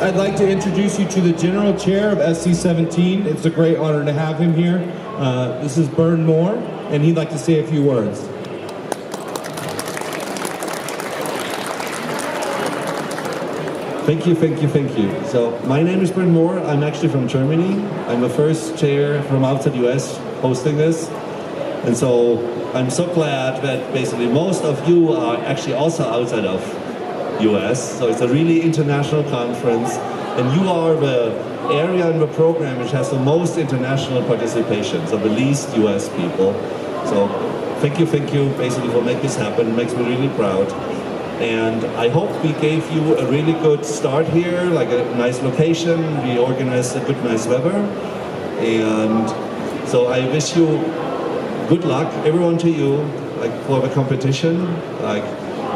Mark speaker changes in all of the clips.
Speaker 1: I'd like to introduce you to the General Chair of SC17. It's a great honor to have him here. This is Bern Moore, and he'd like to say a few words.
Speaker 2: Thank you. So my name is Bern Moore. I'm actually from Germany. I'm the first chair from outside US hosting this. And so I'm so glad that basically most of you are actually also outside of US. So it's a really international conference. And you are the area in the program which has the most international participation, so the least US people. So thank you basically for making this happen. It makes me really proud. And I hope we gave you a really good start here, like a nice location. We organized a good, nice weather. And so I wish you good luck, everyone to you, like for the competition. Like,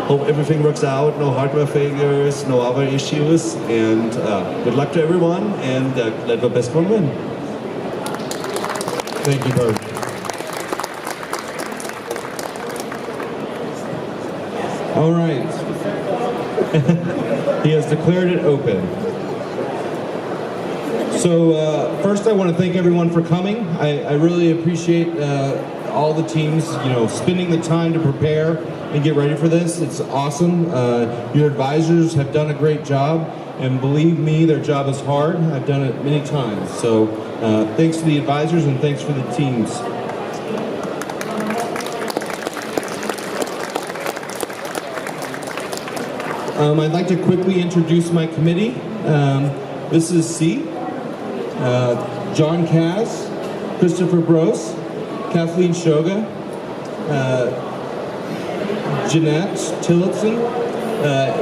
Speaker 2: hope everything works out, no hardware failures, no other issues. And good luck to everyone, and let the best one win.
Speaker 1: Thank you, Bert. All right. He has declared it open. So first I want to thank everyone for coming. I really appreciate all the teams, spending the time to prepare and get ready for this. It's awesome. Your advisors have done a great job, and believe me, their job is hard. I've done it many times. So thanks to the advisors and thanks for the teams. I'd like to quickly introduce my committee. This is C, John Kaz, Christopher Bros, Kathleen Shoga, Jeanette Tillotson,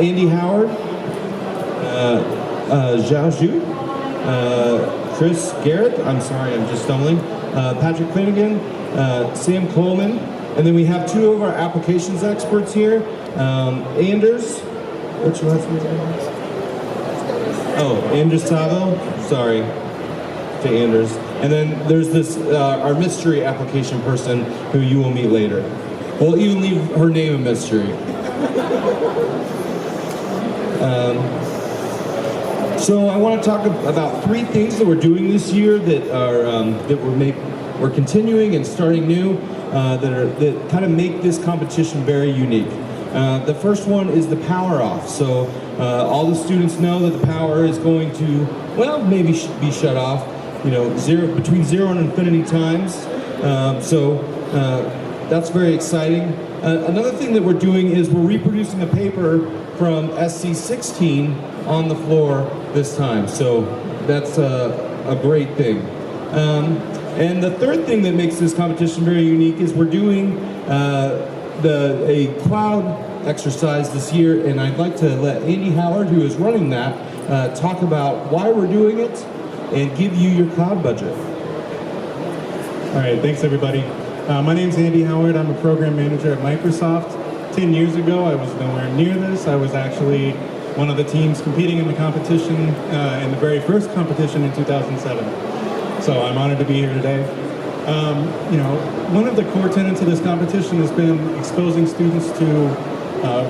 Speaker 1: Andy Howard, Zhao Zhu, Chris Garrett, I'm sorry, I'm just stumbling, Patrick Finnegan, Sam Coleman, and then we have two of our applications experts here, Anders, what's your last name? Oh, Anders Tavo, sorry to Anders. And then there's this, our mystery application person who you will meet later. We'll even leave her name a mystery. So I want to talk about three things that we're doing this year that are we're continuing and starting new that kind of make this competition very unique. The first one is the power off. So all the students know that the power is going to, well, maybe be shut off, between 0 and infinity times. So that's very exciting. Another thing that we're doing is we're reproducing a paper from SC16 on the floor this time. So that's a great thing. And the third thing that makes this competition very unique is we're doing a cloud exercise this year, and I'd like to let Andy Howard, who is running that, talk about why we're doing it and give you your cloud budget.
Speaker 3: All right, thanks everybody. My name's Andy Howard. I'm a program manager at Microsoft. 10 years ago, I was nowhere near this. I was actually one of the teams competing in the competition, in the very first competition in 2007. So I'm honored to be here today. One of the core tenets of this competition has been exposing students to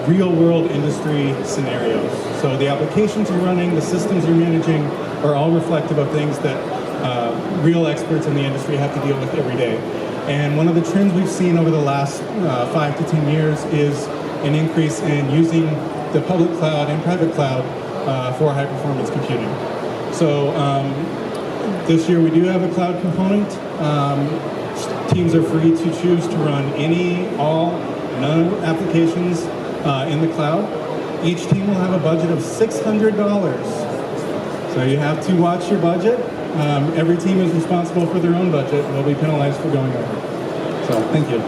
Speaker 3: real-world industry scenarios. So the applications you're running, the systems you're managing, are all reflective of things that real experts in the industry have to deal with every day. And one of the trends we've seen over the last 5 to 10 years is an increase in using the public cloud and private cloud for high-performance computing. So this year we do have a cloud component. Teams are free to choose to run any, all, none applications in the cloud. Each team will have a budget of $600. So you have to watch your budget. Every team is responsible for their own budget and will be penalized for going over. So, thank you.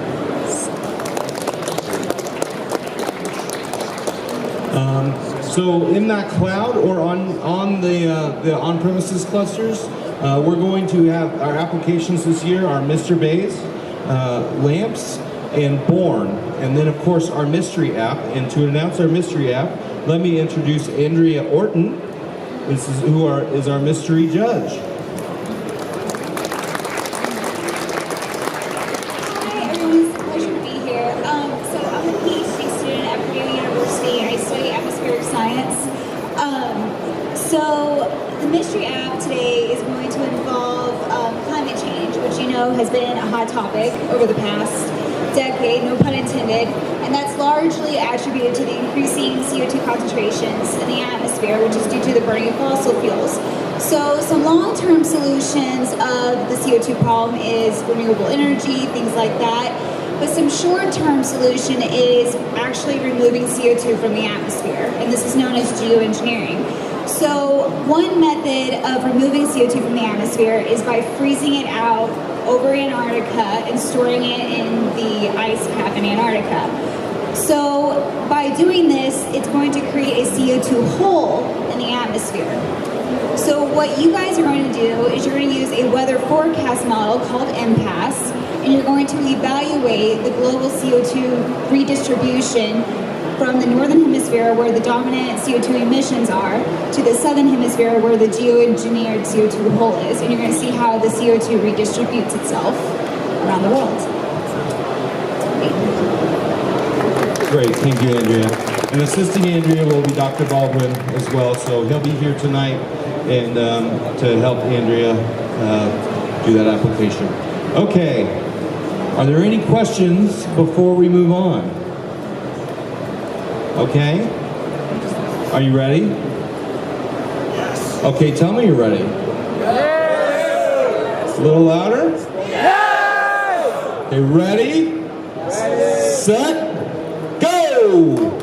Speaker 1: So in that cloud or on the on-premises clusters, we're going to have our applications this year are Mr. Bays, Lamps, and Born, and then of course our mystery app. And to announce our mystery app, let me introduce Andrea Orton. This is is our mystery judge.
Speaker 4: Hi everyone, it's a pleasure to be here. So I'm a PhD student at Purdue University. I study atmospheric science. So has been a hot topic over the past decade, no pun intended, and that's largely attributed to the increasing CO2 concentrations in the atmosphere, which is due to the burning of fossil fuels. So some long-term solutions of the CO2 problem is renewable energy, things like that. But some short-term solution is actually removing CO2 from the atmosphere, and this is known as geoengineering. So one method of removing CO2 from the atmosphere is by freezing it out over Antarctica and storing it in the ice cap in Antarctica. So by doing this, it's going to create a CO2 hole in the atmosphere. So what you guys are going to do is you're going to use a weather forecast model called MPAS, and you're going to evaluate the global CO2 redistribution from the northern hemisphere, where the dominant CO2 emissions are, to the southern hemisphere, where the geoengineered CO2 hole is. And you're going to see how the CO2 redistributes itself around the world.
Speaker 1: Great, thank you, Andrea. And assisting Andrea will be Dr. Baldwin as well, so he'll be here tonight and to help Andrea do that application. Okay, are there any questions before we move on? Okay, are you ready? Yes. Okay, tell me you're ready. Yes. A little louder? Yes. Okay, ready? Yes. Set, go!